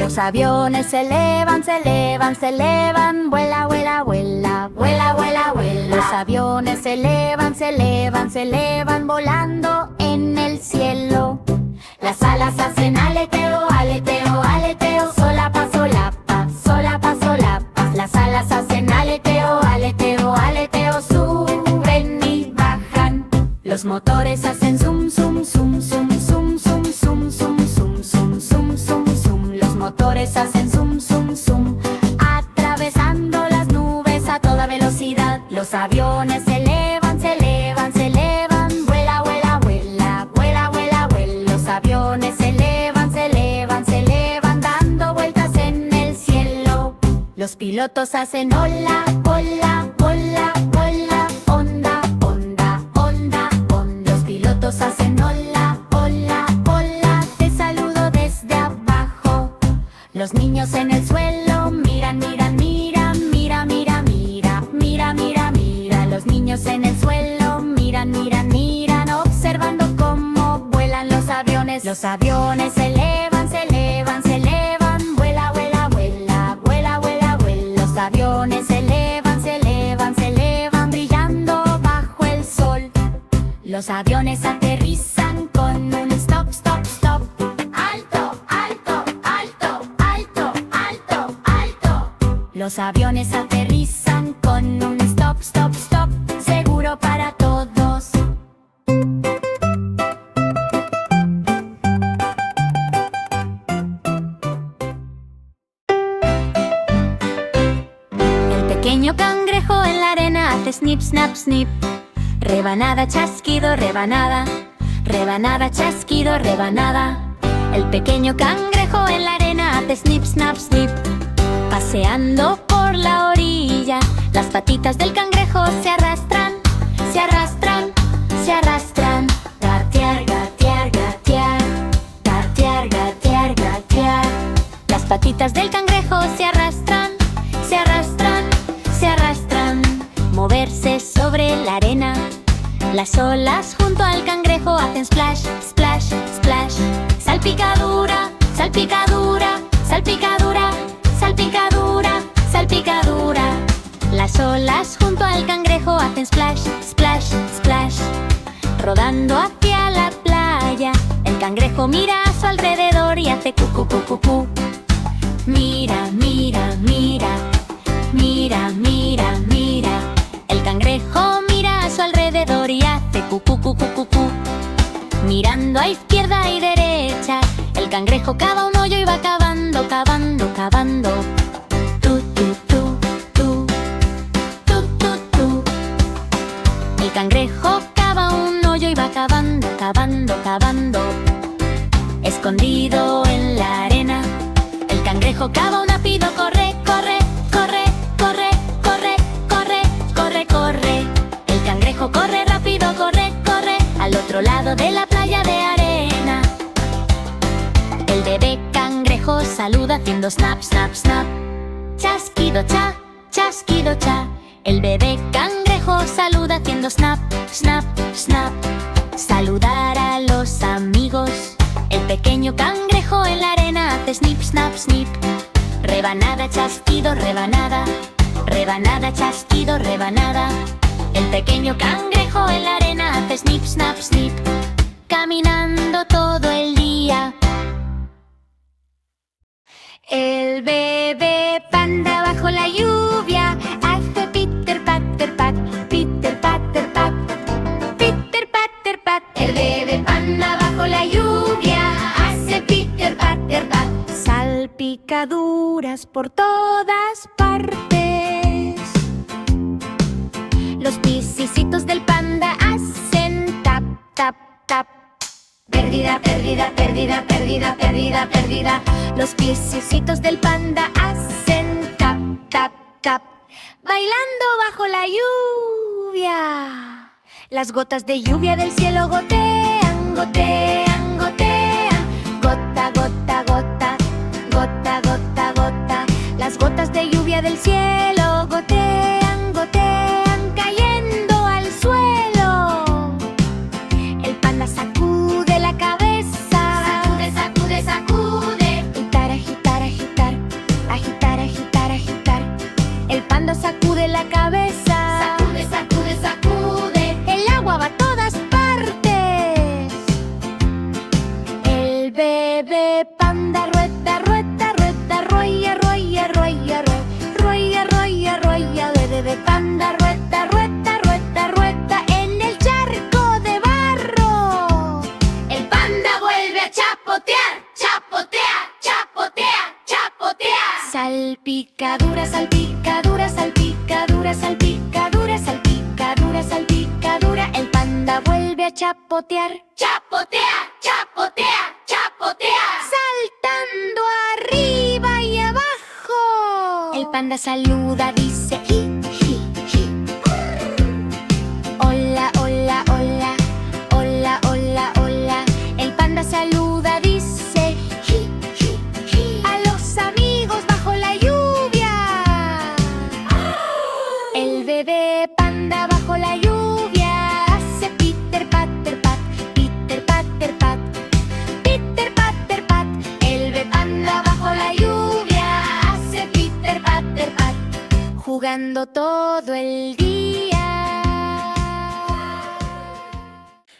Los aviones se elevan, se elevan, se elevan. Vuela, vuela, vuela, vuela, vuela, vuela. Los aviones se elevan, se elevan, se elevan, volando en el cielo. Las alas hacen aleteo, aleteo, aleteo. Solapa, solapa, solapa, solapa. Las alas hacen aleteo, aleteo, aleteo. Suben y bajan. Los motores hacen zum, zum, zum, zum, zum, zum, zum, zum, zum, zum, zum, zum, zum. Los motores hacen zum, zum, zum, atravesando las nubes a toda velocidad. Los aviones se elevan, se elevan, se elevan. Vuela, vuela, vuela, vuela, vuela, vuela. Los aviones se elevan, se elevan, se elevan, dando vueltas en el cielo. Los pilotos hacen hola, hola, hola, hola. Onda, onda, onda, onda. Los pilotos hacen hola, hola, hola. Te saludo desde abajo. Los niños en el suelo miran, miran, miran, mira, mira, mira, mira, mira, mira. Los niños en el suelo miran, miran, miran, observando cómo vuelan los aviones. Los aviones se elevan, se elevan, se elevan. Vuela, vuela, vuela, vuela, vuela, vuela. Los aviones se elevan, se elevan, se elevan, brillando bajo el sol. Los aviones aterrizan con un stop, stop, stop. Alto, alto, alto, alto, alto, alto. Los aviones aterrizan con un stop, stop, stop. Seguro para todos. El pequeño cangrejo en la arena hace snip, snap, snip. Rebanada, chasquido, rebanada. Rebanada, chasquido, rebanada. El pequeño cangrejo en la arena hace snip, snap, snip. Paseando por la orilla, las patitas del cangrejo se arrastran, se arrastran, se arrastran. Gatear, gatear, gatear. Gatear, gatear, gatear. Las patitas del cangrejo se arrastran, se arrastran, se arrastran. Moverse sobre la arena. Las olas junto al cangrejo hacen splash, splash, splash. Salpicadura, salpicadura, salpicadura, salpicadura, salpicadura. Las olas junto al cangrejo hacen splash, splash, splash. Rodando hacia la playa, el cangrejo mira a su alrededor y hace cu, cu, cu, cu, cu. Mira, mira, mira, mira, mira, mira. El cangrejo mira a su alrededor y hace cu, cu, cu, cu, cu, cu. Mirando a izquierda y derecha, el cangrejo cava un hoyo y va cavando, cavando, cavando. Tu, tu, tu, tu, tu, tu, tu. El cangrejo cava un hoyo y va cavando, cavando, cavando. Escondido en la arena, el cangrejo cava un ápido, corre, corre, corre, corre, corre, corre, corre, corre. El cangrejo corre rápido, corre, corre, al otro lado de la playa de arena. El bebé cangrejo saluda haciendo snap, snap, snap. Chasquido, cha, chasquido, cha. El bebé cangrejo saluda haciendo snap, snap, snap. Saludar a los amigos. El pequeño cangrejo en la arena hace snip, snap, snip. Rebanada, chasquido, rebanada. Rebanada, chasquido, rebanada. El pequeño cangrejo en la arena hace snip, snap, snip. Caminando todo el día. El bebé panda bajo la lluvia hace Peter Patter Pat, Peter Patter Pat, Peter Patter Pat. El bebé panda bajo la lluvia hace Peter Patter Pat. Salpicaduras por todas partes. Los pisicitos del panda hacen tap, tap, tap. Perdida, perdida, perdida, perdida, perdida, perdida. Los pisicitos del panda hacen tap, tap, tap. Bailando bajo la lluvia. Las gotas de lluvia del cielo gotean, gotean, gotean. Gota, gota, gota, gota, gota, gota. Las gotas de lluvia del cielo gotean, gotean, cayendo al suelo. El panda sacude la cabeza. Sacude, sacude, sacude. Gitara, gitara, Salpicadura, salpicadura, salpicadura, salpicadura, salpicadura, salpicadura. El panda vuelve a chapotear. ¡Chapotea, chapotea, chapotea! Saltando arriba y abajo. El panda saluda, dice ji, ji, ji. Hola, hola, hola. Hola, hola, hola. El panda saluda, dice ji, ji, ji. A los amigos bajo la lluvia. El bebé panda bajo la lluvia hace Peter Patter Pat, Peter Patter Pat, Peter Patter Pat. El bebé panda bajo la lluvia hace Peter Patter Pat, jugando todo el día.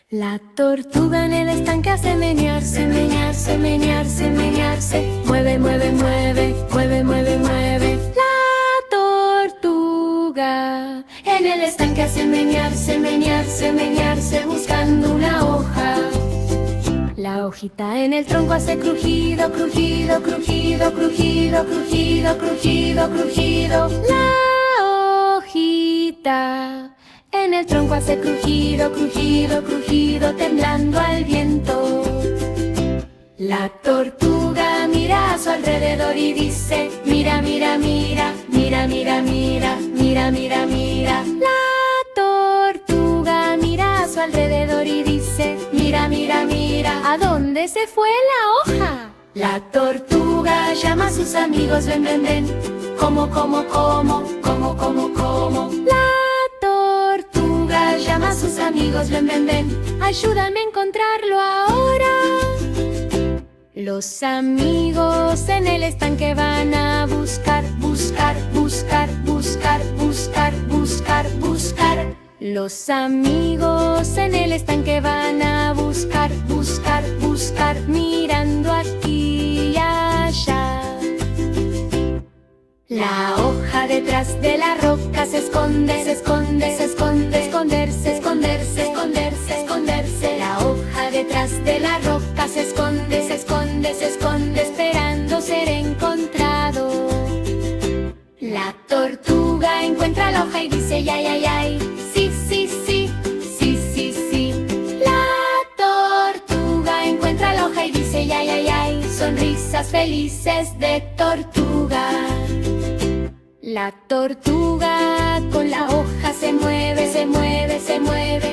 La tortuga en el estanque hace menearse, menearse, menearse, menearse. Mueve, mueve, mueve, mueve, mueve, mueve. La tortuga en el estanque hace menearse, menearse, menearse, buscando una hoja. La hojita en el tronco hace crujido, crujido, crujido, crujido, crujido, crujido, crujido. La hojita en el tronco hace crujido, crujido, crujido, temblando al viento. La tortuga mira a su alrededor y dice: mira, mira, mira, mira, mira, mira, mira, mira, mira. La tortuga mira a su alrededor y dice: mira, mira, mira. ¿A dónde se fue la hoja? La tortuga llama a sus amigos: ven, ven, ven. Como, como, como, como, como, como. La tortuga llama a sus amigos: ven, ven, ven. Ayúdame a encontrarlo ahora. Los amigos en el estanque van a buscar, buscar, buscar, buscar, buscar, buscar, buscar. Los amigos en el estanque van a buscar, buscar, buscar, mirando aquí y allá. La hoja detrás de la roca se esconde, se esconde, se esconde, esconderse, esconderse, esconderse, esconderse. La hoja detrás de la roca se esconde, se esconde, se esconde, esperando ser encontrado. La tortuga encuentra la hoja y dice: ay, ay, ay, sí, sí, sí, sí, sí, sí. La tortuga encuentra la hoja y dice: ay, ay, ay, sonrisas felices de tortuga. La tortuga con la hoja se mueve, se mueve, se mueve,